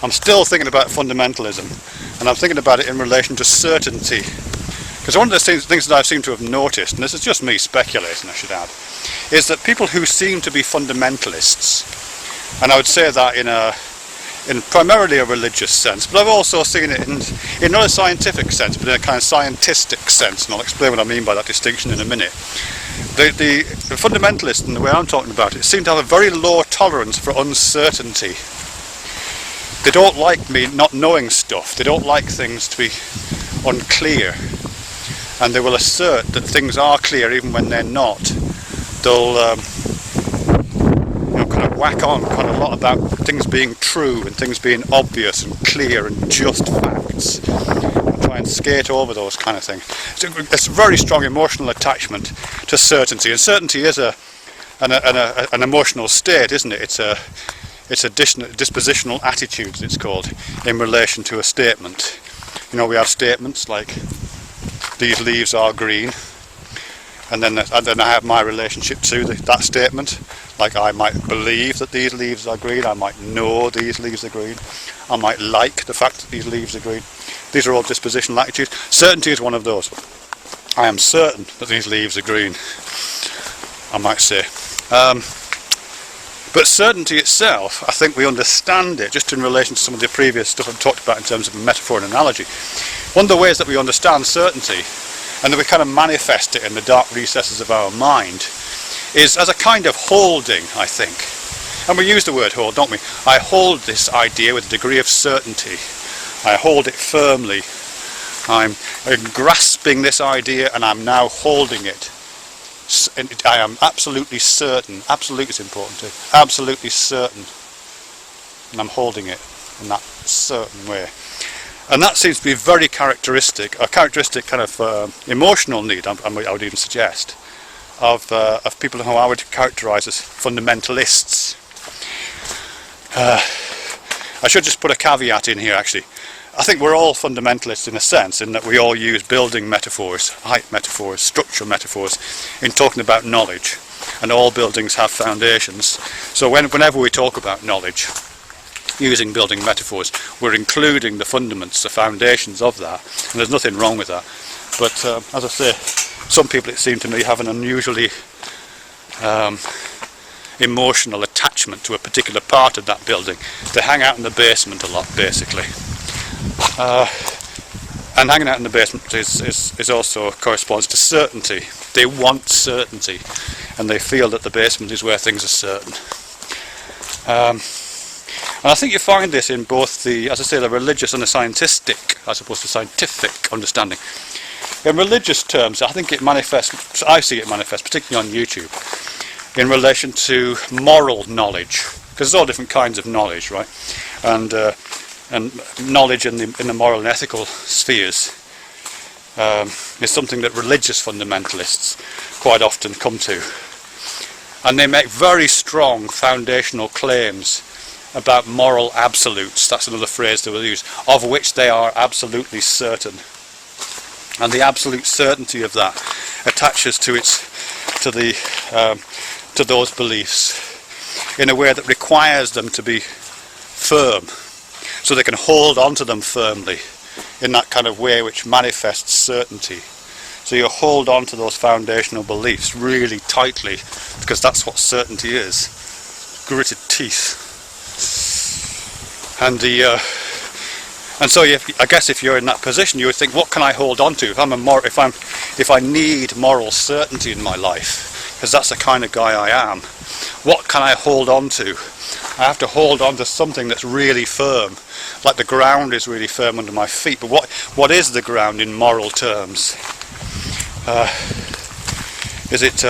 I'm still thinking about fundamentalism, and I'm thinking about it in relation to certainty. Because one of the things that I seem to have noticed, and this is just me speculating I should add, is that people who seem to be fundamentalists, and I would say that in primarily a religious sense, but I've also seen it in not a scientific sense, but in a kind of scientistic sense, and I'll explain what I mean by that distinction in a minute. The fundamentalists, in the way I'm talking about it, seem to have a very low tolerance for uncertainty. They don't like me not knowing stuff, they don't like things to be unclear, and they will assert that things are clear even when they're not. They'll kind of whack on quite a lot about things being true and things being obvious and clear and just facts, and try and skate over those kind of things. It's a very strong emotional attachment to certainty, and certainty is an emotional state, isn't it? It's a dispositional attitude, it's called, in relation to a statement. You know, we have statements like, these leaves are green, and then I have my relationship to that statement. Like, I might believe that these leaves are green, I might know these leaves are green, I might like the fact that these leaves are green. These are all dispositional attitudes. Certainty is one of those. I am certain that these leaves are green, I might say. But certainty itself, I think we understand it just in relation to some of the previous stuff I've talked about in terms of metaphor and analogy. One of the ways that we understand certainty, and that we kind of manifest it in the dark recesses of our mind, is as a kind of holding, I think. And we use the word hold, don't we? I hold this idea with a degree of certainty. I hold it firmly. I'm grasping this idea and I'm now holding it. I am absolutely certain, absolute is important too, absolutely certain, and I'm holding it in that certain way. And that seems to be very characteristic, a characteristic kind of emotional need, I would even suggest, of people who I would characterise as fundamentalists. I should just put a caveat in here actually. I think we're all fundamentalists in a sense, in that we all use building metaphors, height metaphors, structural metaphors in talking about knowledge, and all buildings have foundations. So whenever we talk about knowledge, using building metaphors, we're including the fundaments, the foundations of that, and there's nothing wrong with that. But as I say, some people, it seemed to me, have an unusually emotional attachment to a particular part of that building. They hang out in the basement a lot, basically. And hanging out in the basement is also corresponds to certainty. They want certainty, and they feel that the basement is where things are certain. And I think you find this in both the, as I say, the religious and the scientistic, as opposed to scientific understanding. In religious terms, I think it manifests, I see it manifest, particularly on YouTube, in relation to moral knowledge, because there's all different kinds of knowledge, right? And knowledge in the moral and ethical spheres is something that religious fundamentalists quite often come to, and they make very strong foundational claims about moral absolutes. That's another phrase they will use, of which they are absolutely certain, and the absolute certainty of that attaches to those beliefs in a way that requires them to be firm, so they can hold on to them firmly in that kind of way which manifests certainty. So you hold on to those foundational beliefs really tightly, because that's what certainty is, gritted teeth. And so I guess if you're in that position, you would think, what can I hold on to? If I need moral certainty in my life, because that's the kind of guy I am, what can I hold on to? I have to hold on to something that's really firm, like the ground is really firm under my feet. But what is the ground in moral terms? Is it...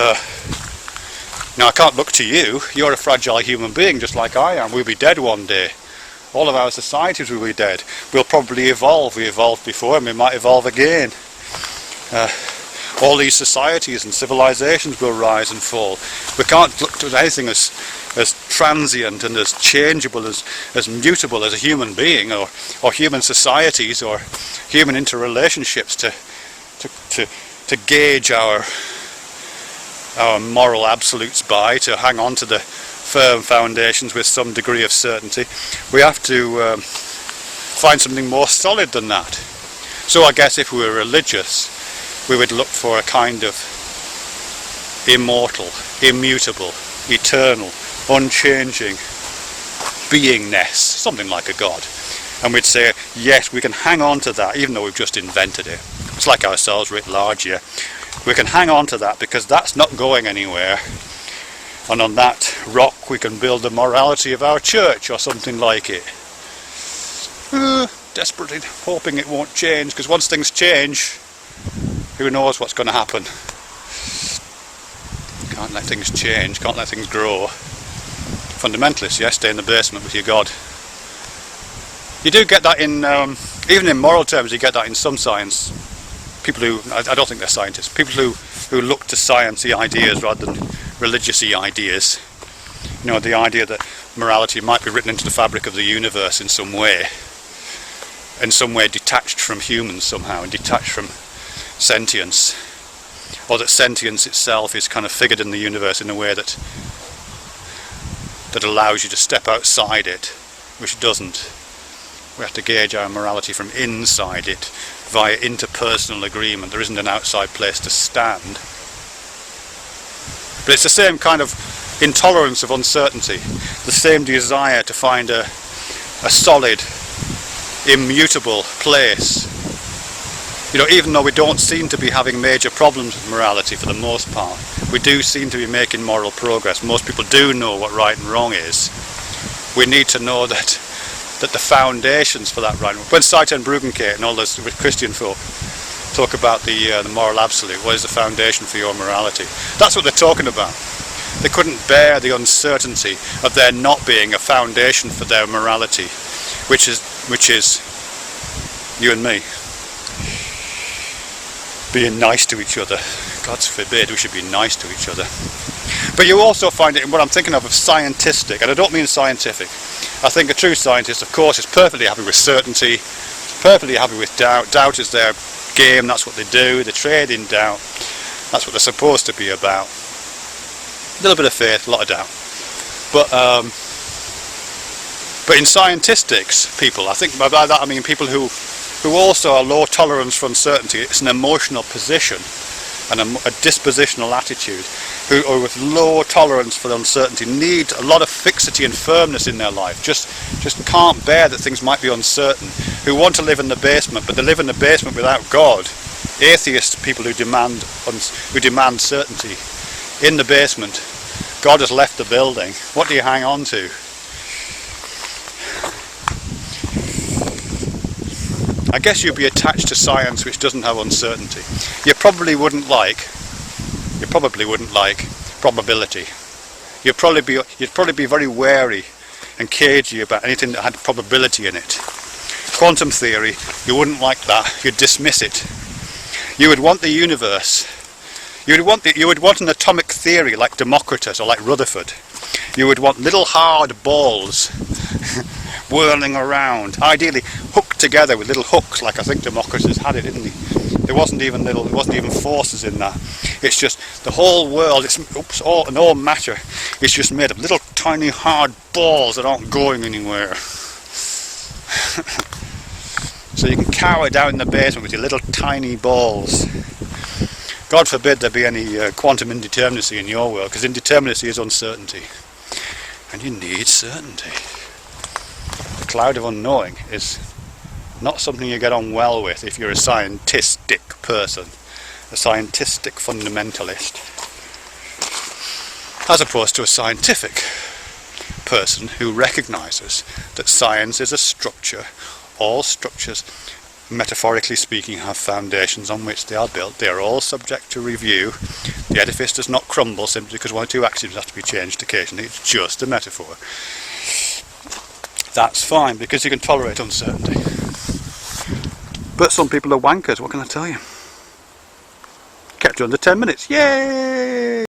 Now, I can't look to you. You're a fragile human being just like I am. We'll be dead one day. All of our societies will be dead. We'll probably evolve. We evolved before and we might evolve again. All these societies and civilizations will rise and fall. We can't look to anything as transient and as changeable, as mutable as a human being, or human societies, or human interrelationships to gauge our moral absolutes by, to hang on to the firm foundations with some degree of certainty. We have to find something more solid than that. So I guess if we were religious, we would look for a kind of immortal, immutable, eternal, unchanging beingness, something like a god. And we'd say, yes, we can hang on to that, even though we've just invented it. It's like ourselves writ large here. We can hang on to that because that's not going anywhere. And on that rock we can build the morality of our church or something like it. Desperately hoping it won't change, because once things change, who knows what's going to happen. Can't let things change, can't let things grow. Fundamentalists, yes, stay in the basement with your God. You do get that in, even in moral terms, you get that in some science. People who, I don't think they're scientists, people who look to sciencey ideas rather than religious-y ideas. You know, the idea that morality might be written into the fabric of the universe in some way detached from humans somehow, and detached from sentience. Or that sentience itself is kind of figured in the universe in a way that allows you to step outside it, which it doesn't. We have to gauge our morality from inside it, via interpersonal agreement. There isn't an outside place to stand. But it's the same kind of intolerance of uncertainty, the same desire to find a solid, immutable place. You know, even though we don't seem to be having major problems with morality for the most part, we do seem to be making moral progress. Most people do know what right and wrong is. We need to know that the foundations for that right. When Saiten and Bruggencate and all those Christian folk talk about the moral absolute, what is the foundation for your morality? That's what they're talking about. They couldn't bear the uncertainty of there not being a foundation for their morality, which is you and me. Being nice to each other. God forbid we should be nice to each other. But you also find it in what I'm thinking of scientistic, and I don't mean scientific. I think a true scientist, of course, is perfectly happy with certainty, perfectly happy with doubt. Doubt is their game, that's what they do. They trade in doubt. That's what they're supposed to be about. A little bit of faith, a lot of doubt. But in scientistics, people, I think by that I mean people who also are low tolerance for uncertainty. It's an emotional position and a dispositional attitude, who are with low tolerance for uncertainty, need a lot of fixity and firmness in their life, just can't bear that things might be uncertain, who want to live in the basement, but they live in the basement without God. Atheist people who demand certainty. In the basement, God has left the building. What do you hang on to? I guess you'd be attached to science which doesn't have uncertainty. You probably wouldn't like probability. You'd probably be very wary and cagey about anything that had probability in it. Quantum theory, you wouldn't like that. You'd dismiss it. You would want the universe. You would want an atomic theory like Democritus or like Rutherford. You would want little hard balls whirling around, ideally hooked together with little hooks, like I think Democritus had it, didn't he? There wasn't even forces in that. It's just the whole world. All matter is just made of little tiny hard balls that aren't going anywhere. So you can cower down in the basement with your little tiny balls. God forbid there be any quantum indeterminacy in your world, because indeterminacy is uncertainty, and you need certainty. The cloud of unknowing is not something you get on well with if you're a scientistic person, a scientistic fundamentalist, as opposed to a scientific person who recognises that science is a structure. All structures, metaphorically speaking, have foundations on which they are built. They are all subject to review. The edifice does not crumble simply because one or two axioms have to be changed occasionally. It's just a metaphor. That's fine, because you can tolerate uncertainty. But some people are wankers, what can I tell you? Kept you under 10 minutes, yay!